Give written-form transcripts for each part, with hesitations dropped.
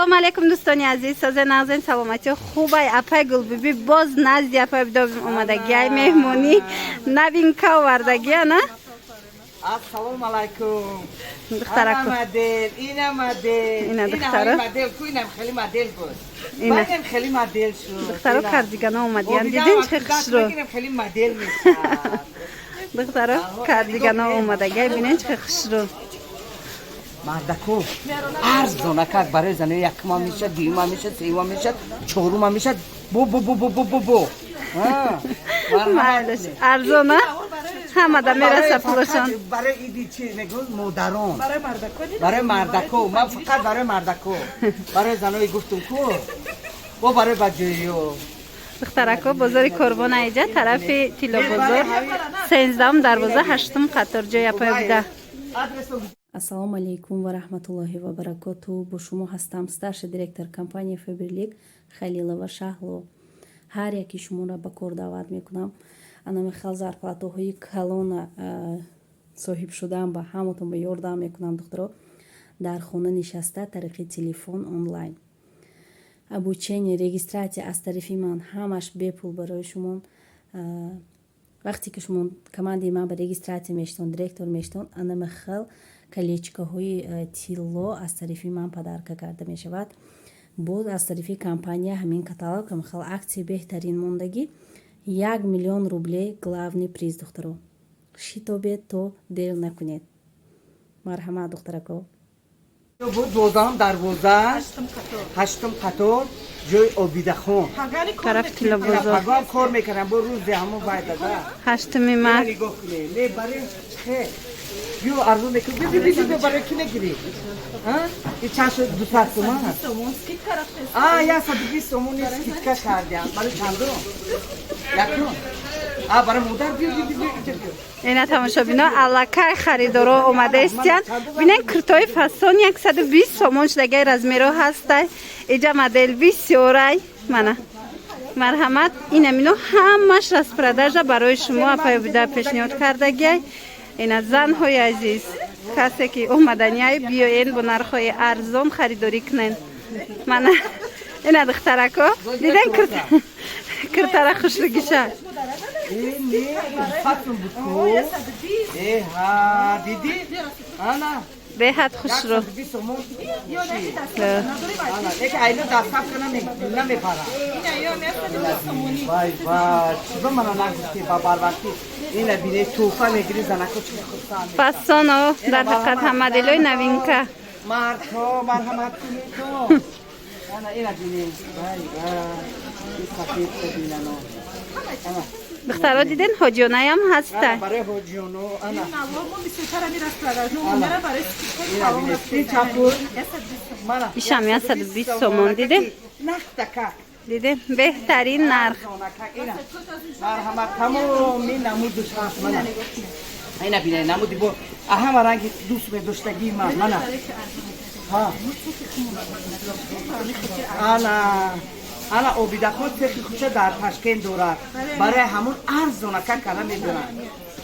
салом алейкум дӯстони азиз, соза назин саломати хубай апай гулбиби боз назди апай бидобим омадаги ай меҳмонӣ навинка овардаги ана. Assalomu alaykum. Духтараку. Ina model. Ina духтаро. Model, kuinam khali model bud. Bagam khali model shu. Духтаро кардигана омадиян дидин чӣ хушро. Bagam khali model meshad. Духтаро кардигана омадаги ай бинен чӣ хушро. Mardaku. Arzona как барои зани якма мешад, дуюма мешад, сеюма мешад, чорума мешад. Бу. Майлаш арзона ҳамада мераса пулашон. Барои иди чи мегӯяд модарон. Барои мардаку. Ман фақат барои мардаку. Барои занои гуфтум ку. Бо барои баҷоиё. духтарако бозори корбон айҷа тарафи тило бозор 13 дарвоза 8 қатор ҷоя паёбида. Ассалому алейкум ва раҳматуллоҳи ва баракотуҳ. Бо шумо ҳастам старший директор компанияи Фаберлик Халилова Шаҳло. ҳар яки шуморо ба кор даъват мекунам. ана мехал зарплатаҳои калона соҳиб шудан ба ҳамотон ба ёрдам мекунам. духтаро дар хона нишаста тариқи телефон онлайн обучение регистратсия аз тарафи ман ҳамаш бепул барои шумо. вақте ки шумо командаи ман ба регистратсия мешаванд, директор мешаванд, ана мехал колечкаҳои тилло аз тарафи ман падарка карда мешавад. боз аз тарафи компания ҳамин каталог мехал аксияи беҳтарин мондагӣ 1 миллион рублей главный приз. духтаро шитобед то дер накунед. марҳамат духтарако. Дозам дарвоза 8 қатор ҷои Обидахон. тарафи тило бозор Пагам кор мекунам бо рӯзи ҳамон байдага. 8 март. Нигоҳ кунед. Не барои хе. Ю арзу мекунед. Биби барои ки мегирӣ? И чанд шуд 200 сомон? Я 120 сомони скидка кардам. Барои чандон? Якон. Барои модар биё. ина тамошобино аллакай харидоро омада истиянд. бинен куртои фасон 120 сомон шудаги размеро ҳастай. иҷа модель бисёрай мана. марҳамат ина мино ҳамаш распродажа барои шумо апаёбида пешниҳод кардагиай. ина занҳои азиз, касе ки омаданиай биёен бо нархҳои арзон харидорӣ кунен. мана ина духтарако диден куртара хушругиша. беҳад хушро. фасоно дар ҳақиқат ҳама моделҳои новинка. духтаро диден ҳоҷиёнаям ҳаста. ишам 120 сомон диден. диден беҳтарин нарх. Ина бинай намуди бо ҳама ранги дӯст медоштагии ман. Мана. ана Обидахон цехи худша дар Ташкент дорад. Барои ҳамон арзонака кара медонад.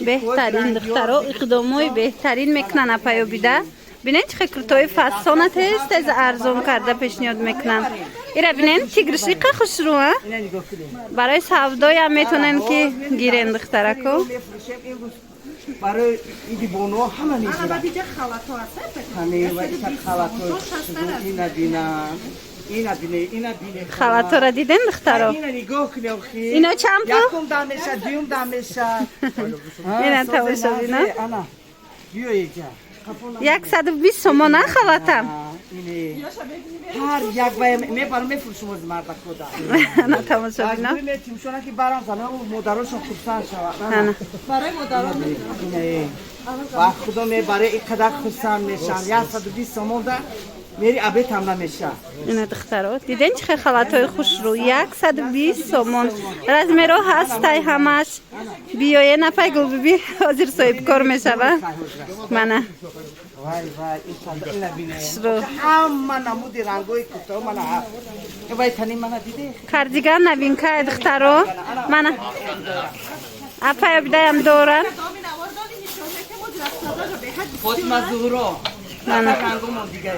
беҳтарин духтаро иқдомои беҳтарин мекунанд апаёбида. бинен чӣ куртои фасона тез арзон карда пешниҳод мекунанд. ира бинен тигрши қа хушрӯ. барои савдоям метонен ки гирен духтарако. барои иди боно ҳама мегирад. ина бина. халатора диден духтаро. ина нигоҳ кунед. ино чанд пул? якум дам мешад, дуюм дам мешад. ина тамошобино. ана биё иҷа. 120 сомон а халатам. ҳар як бай мебарам мефурӯшам оз мардакода. ана тамошобино. метимшона ки барам занам модарошон хурсанд шавад. برای مداران ва худо мебаре ин қадар хурсанд мешавам. 120 сомон да мери абетам намеша. ина духтаро диден чӣ халатҳои хушрӯ. 120 сомон размеро ҳастай ҳамаш. биёен апай гулбиби ҳозир соҳибкор мешава. мана хушрӯ ҳама намуди рангои куто мана вай тани мана диде. кардиган новинка духтаро. мана апай обидаям дорад. Фотима Зуҳро Mana. رنگمون دیگه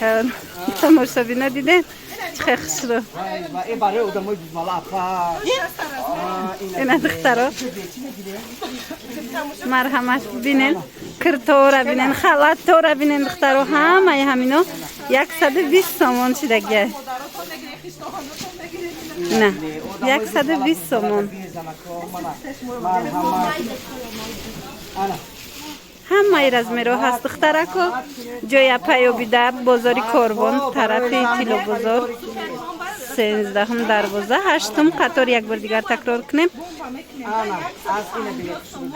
یا Tamoshabino دیدین چه خسرو این برای آدمای بیزمال افا اینا دخترا مرحمت بینن کرتورا بینن خلاتورا بینن دخترا همه همینا 120 سومون شدگه نه 120 سومون همه رزمیرو هست دخترکو جای پیوبیده بازاری کاربون طرف تیلو بازار 13 دروازه 8 قطار یک بار دیگر تکرار کنیم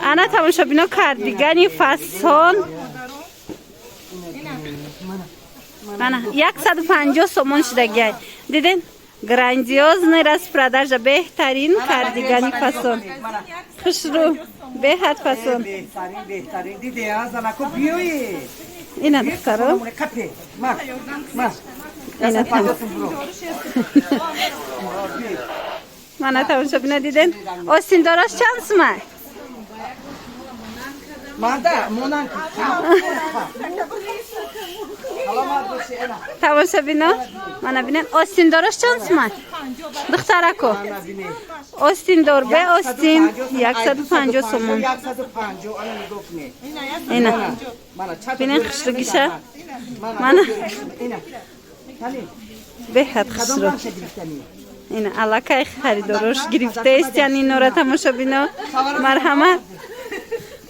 انا تماشابینا کاردیگانی فسان انا 150 سومون شدگی دیدین گراندیوز نیست پراداژ بهترین کاردیگانی فسان خوشرو بهت فسان بهترین دیدی از زنکو بیوی اینا دخترا کپی ما اینا من تماشابینا دیدین آستین داراش چند سومه ماده مونان تماشابینا من ببینن آستین داراش چند سومه دخترکو آستین دار به آستین 150 سومون 150 انا نگاه کنی اینا ببینن خشلگیشه من اینا بهت خسرو اینا علاقه خریداروش گرفته است یعنی نورا تماشابینا مرحمت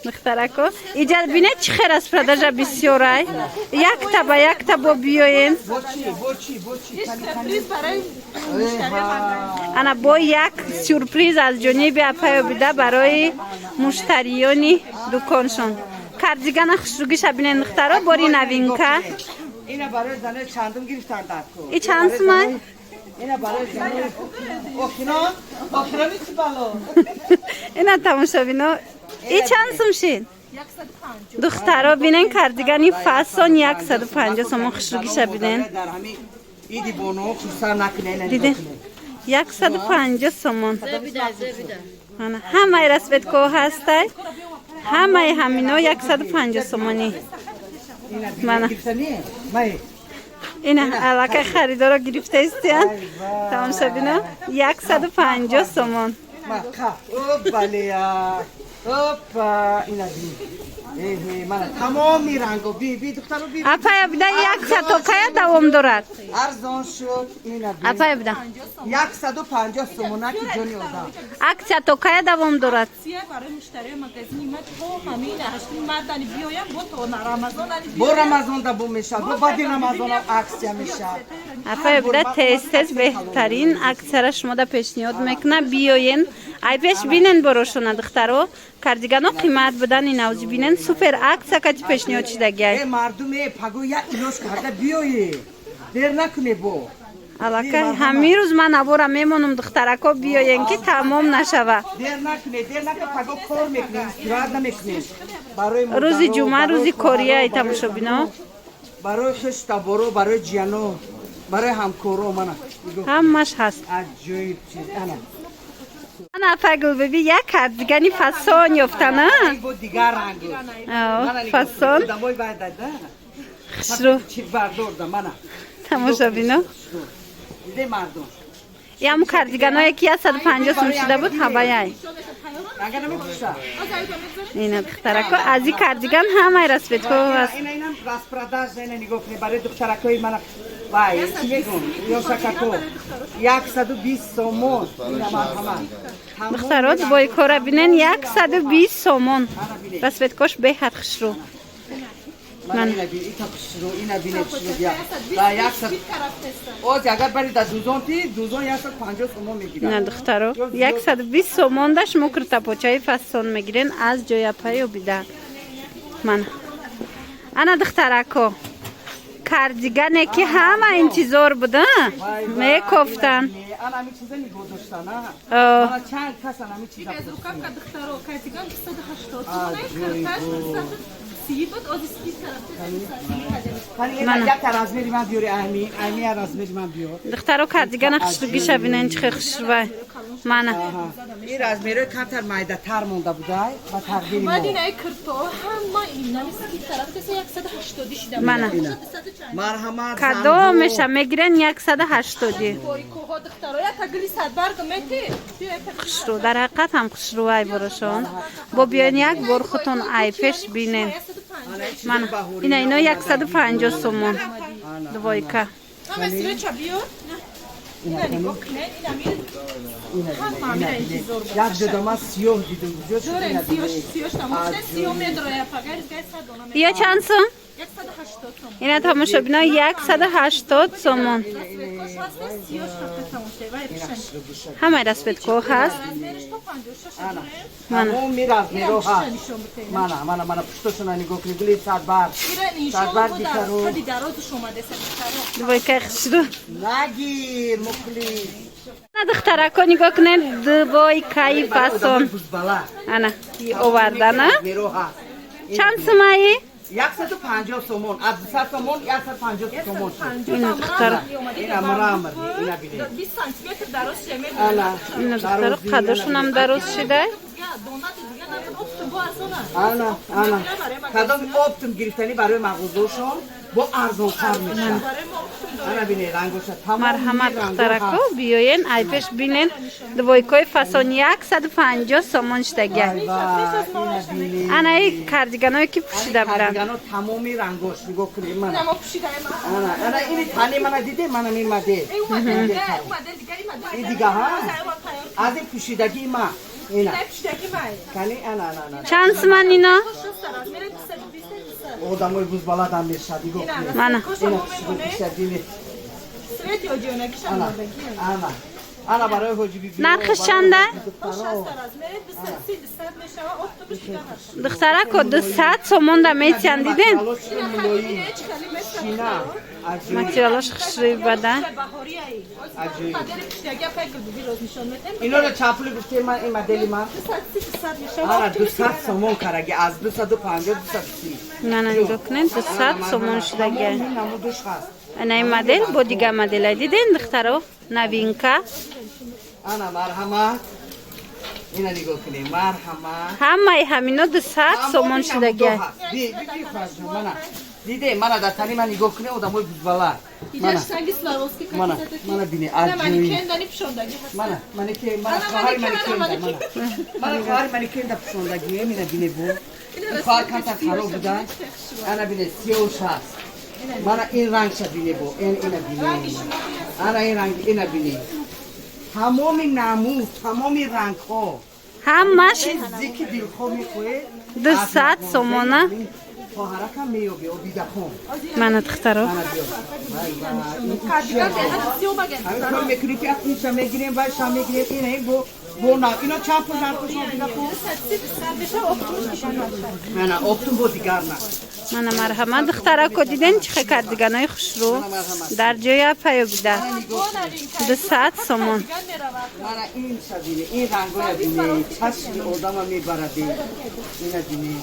دخترکو اینجا بینه چه خیر از پراداژ بسیارای یک تا با بیاین انا با یک سورپریز از جانب اپای بیده برای مشتریانی دکانشون کاردیگان خشروگیش بینن دخترا باری نوینکه اینا برای زنه چندم گرفتن دکو این چند سومه؟ اینا برای زنه اوکینا نیستی بالا اینا تماشابینا این چند سوم شین؟ دخترا بینن کاردیگانی فسان 150 سوم خشروگیش بینن در همین ایدی بونو خصوصا نکنه دیدین 150 سومون همه رسبت کو هسته همه همینا 150 سومونی من اینا علاقه خریدارا گرفته استیان تماشابینا 150 سومون اوپا اینا من تمامی رنگو بی دخترو بی اپای بده 100 توکای دوام دارد ارزان شد اینا بی اپای بده 150 سومونک جونی اوزا اکسیا توکای دوام دارد برای مشتری مغازه تو همین هشتم مردانی بیایم با تو رمضان با رمضان دا بو میشه با بعد رمضان اکسیا میشه اپای بده تست بهترین اکثر شما دا پیشنهاد میکنه بیاین ای پیش بینن بروشون دخترو کاردیگانو قیمت بدن این اوج بینن سوپر عکس کچ پیشنهاد شدگی مردم پگو یا اینوش کرده بیایی دیر نکنه بو علاقه همین روز من ابورا میمونم دخترکو بیاین که تمام نشوه دیر نکنه پگو کار میکنه استراحت نمیکنه روز جمعه روز کوریه ای تماشابینا برای خشتا برو برای جیانو برای همکارو منه همش هست عجیب چیز انا فگل ببی یک کاردیگانی فسان یافتنه با دیگر رنگ فسان دمای باید داده خسرو چی بردار منه تماشابینا دیده مردم یا مو کاردیگانایی که 150 سوم شده بود هوایی اگر نمی‌پوشه اینا دخترکو از این کاردیگان همه رسپت کو است اینا راس پراداژ اینا نگاه کنی برای دخترکای من وای چی میگم یا سکاتو 120 سومون اینا مرحمت دخترها بای کار بینن 120 سومون رسپت کوش به حد خشرو من اینا بینه چی بیا دا 100 اوز اگر برای دوزون 150 سومون میگیره نه دخترها 120 سومون داش مکرتا پوچای فسون میگیرن از جای پایو بیده من انا دخترکو کاردیگانه که همه انتظار بودن میکفتن انا همین چیزا میگذاشتن من چند کس همین چیزا رکاب دخترو کاردیگان 180 تومن سی بود از اسکی طرف Hani یک razmeri من بیاری امی razmeri من بیار. دخترو کاردیگان خشروگیش بینن چه خشروای mana این razmeri کمتر مایده تر مونده بودای و تغییری بعد مون. این ای کرتو همه این اسکی طرف کسی 180 شده mana مرحمت کادو میشه میگیرن 180 بای کوها دخترای تگلی صد برگ متی خشرو در حقیقت هم خشروای برشون با بیان یک بار خودتون ایفش بینن mana اینا 150 سومون دوایکا همه سیره چبیو اینا نگاه کنه اینا همه میره اینجی زور بود یک دادما سیوه دیدم بودی زوره سیوش تموشه 30 متر یا پگریز گای 100 متر یا چند سوم 180 تومن اینا تماشا بینا 180 سومون رسپتکوش هست 30 تموشه و پیشن همه رسپتکو هست رزمرش تو 56 همون می razmero هست نشون بده من پشتشون نگاه کنی گلی صد بر ایره نشون صد بر بود بیشترو خیلی درازش اومده سر دوایکا خشرو نگیر مخلی نه دخترکو نگاه کنه دوایکای فاسون بوزبالا انا اووردن razmero هست چند سومایی 150 سومون از 200 سومون 150 سومون اینا دختر اینا مرامر اینا بینید 20 سانتی متر دراز شمه انا اینا دختر قدرشون هم درست شده دونات دیگه نکن افتو با ازونه انا کدام اپتم گرفتنی برای مغازه‌شون با ارزان تر میشه انا بینید رنگش تمام مرحمت دخترکو بیاین ایپش بینن دوایکای فاسون 150 سومون شدگه انا ای کاردیگانایی که پوشیده بودن کاردیگانو تمامی رنگش نگاه کنید من ما پوشیده ما انا این تانی من دیده من میمده اومده دیگه این دیگه ها از این پوشیدگی ما اینا پوشیدگی مای کنی انا چند سومن اینا odamı buz baladan bir şadi yok. mana Ana barای hoji bibi. نرخش چنده؟ دخترکو 200 سومون دا میتین دیدین؟ ماتریالاش خشری بدن اینا رو چاپلی گفته من این مدلی من آره 200 سومون کرگی از 250 230 نه نه نگاه کنین 200 سومون شدگه نمودش هست انا این مدل با دیگه مدل دیدین دخترو نوینکا انا مرحمت اینا نگاه کنیم مرحمت همه همینو 200 سومون شدگه دیده من در تانی من نگاه کنه و دموی بزبالا من بینی عجیبی من که من خواهر من خواهر من که در پشوندگیه من بینی بود این خواهر کم تا خراب بودن انا بینی سیوش هست من این رنگ شد بینی بود اینا بینی انا این رنگ اینا بینی تمامی نمود تمامی رنگ ها همش زیکی دل خواه میخواه 200 سومونه خواهره کم میابی و دیده خون من دخترو همین کار میکنی که اکنی شما میگیریم و شما میگیریم اینه بو نه اینا چند پول نرکو شما دیده خون نه اپتون بو دیگر نه من مرحمت دخترکو دیدین چه کاردیگانای خوش رو در جای پایو بیده 200 سومون من این شدیده این رنگای بینه چشم آدم میبرده اینه بینه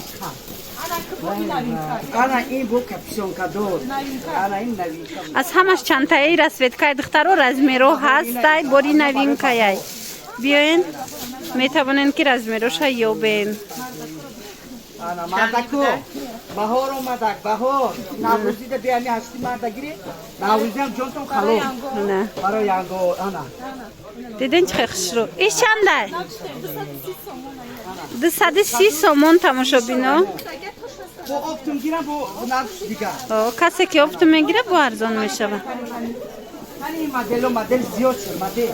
انا این بو کپشون کدور انا این نوینکا از همش چندتایی رسویدکای دخترو رزمیرو هستای بوری نوینکایی بیاین میتوانین که رزمیروش یوبین انا مردکو بهار اومدک بهار نوروزی ده بیانی هستی مردگیری نوروزی هم جونتون خلو نه برای یانگو انا دیدین چه خوش رو ایش چنده 230 سومون تماشا بینو بو افتون گیرم بو نرش دیگر کسی که افت میگیره با ارزان میشه این مدل زیاد شد مدل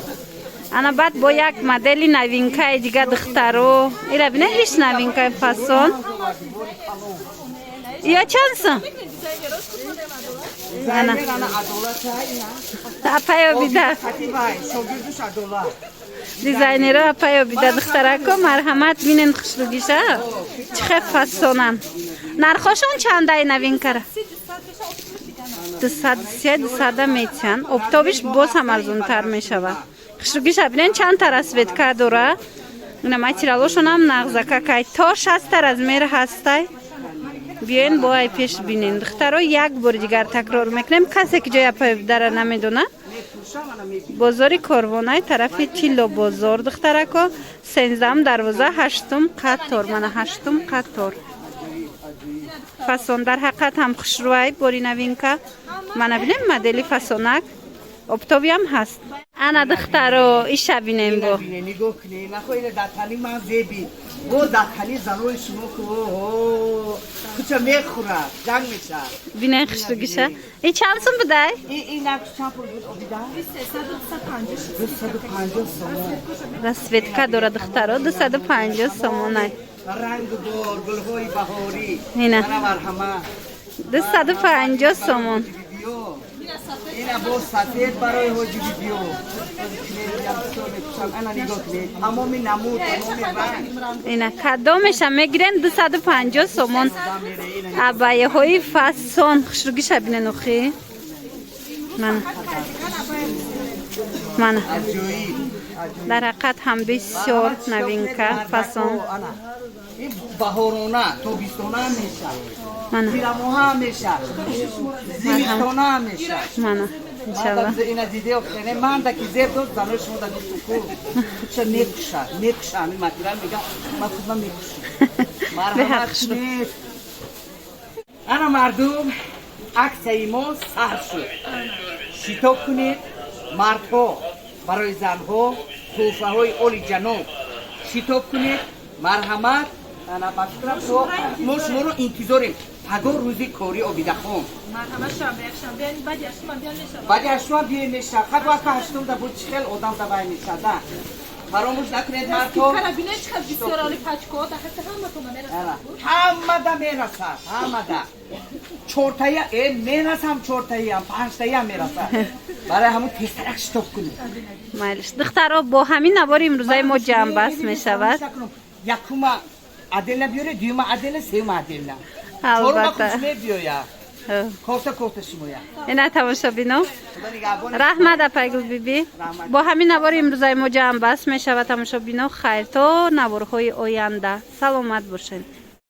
انا بعد با یک مدلی نوینکای دیگه دخترو ایره بینه هیچ نوینکای فاسون یا چند سن زنیر انا عدالت های اپایو بیده حتیبای شاگردش عدالت دیزاینر اپایو بیده دخترکو مرحمت بینین خوشلوگیشه چه فاسونن نرخاشون چنده نوینکاره 230 200 میتین اپتوبیش باز هم ارزون تر میشود خوشلوگیش بینین چند تا رسویدکا دوره اینا ماتریالوشون هم نغزکه که تا 60 رزمیر هسته بیاین با ای پیش بینین دخترها یک بار دیگر تکرار میکنیم کسی که جای پای در نمیدونه بازار کاروانای طرف چیلو بازار دخترکا 13 دروازه 8 قطار من 8 قطار فسون در حقیقت هم خوشروی باری نوین که من ببینیم مدلی فسونک اپتوبی هم هست انا دخترها ایش بینیم با نگاه کنی نخو این دختری من زیبی با دختری زنوی شما که کچه میخوره جنگ میشه بینه خوشروگیشه ای چند سون بده؟ این نقش چند پول بود آبیده؟ 250 سومون رسویتکا داره دخترها 250 سومونه رنگ دار گلهای بهاری اینه. من مرحمه 250 سومون این با سفید برای حاجی بیو انا نگاه کنید تمامی نمود تمامی رنگ اینا کدامش هم میگیرن 250 سومون عبایه های فسون خوشروگیش بینه نخی من در حقیقت هم بسیار نوینکه فسون این بهارونه تابستونه میشه من پیراموها میشه زمستونه میشه من انشالله اینا دیده افتنه من دا که زیب داد زنوی شما دا دیستو چه میکشه همین مطیران میگم من خودم میکشه مرحمت نیست انا مردم عکس ما سر شد شتاب کنید مردها برای زنها توفه های اولی جنوب شتاب کنید مرحمت انا باشترم تو ما شما رو انتظاریم تا روزی کاری آبیده خون مرحمت شنبه یکشنبه یعنی بعد یکشنبه بیان نشد بعد اشما بیه میشه خد وقت هشتم دا بود چخل آدم دا بای میشه دا فراموش نکنید مردم کرابینه چقدر بسیار عالی پچکا در حتی همه تو میرسد همه دا میرسد همه دا چورتایی میرسم چورتایی هم پنجتایی هم میرسد برای همون تیسترک شتاب کنید مایلش دخترها با همین نوار امروزای ما جمع بس میشود یکم عدل بیاره دیوم عدل سیوم عدل البته چورما بیاید کوفته شمویا اینا تماشا بینو رحمت اپایگل بیبی با همین نوار امروزای ما جمع بس میشود تماشا بینو خیر تا نوارهای آینده سلامت باشین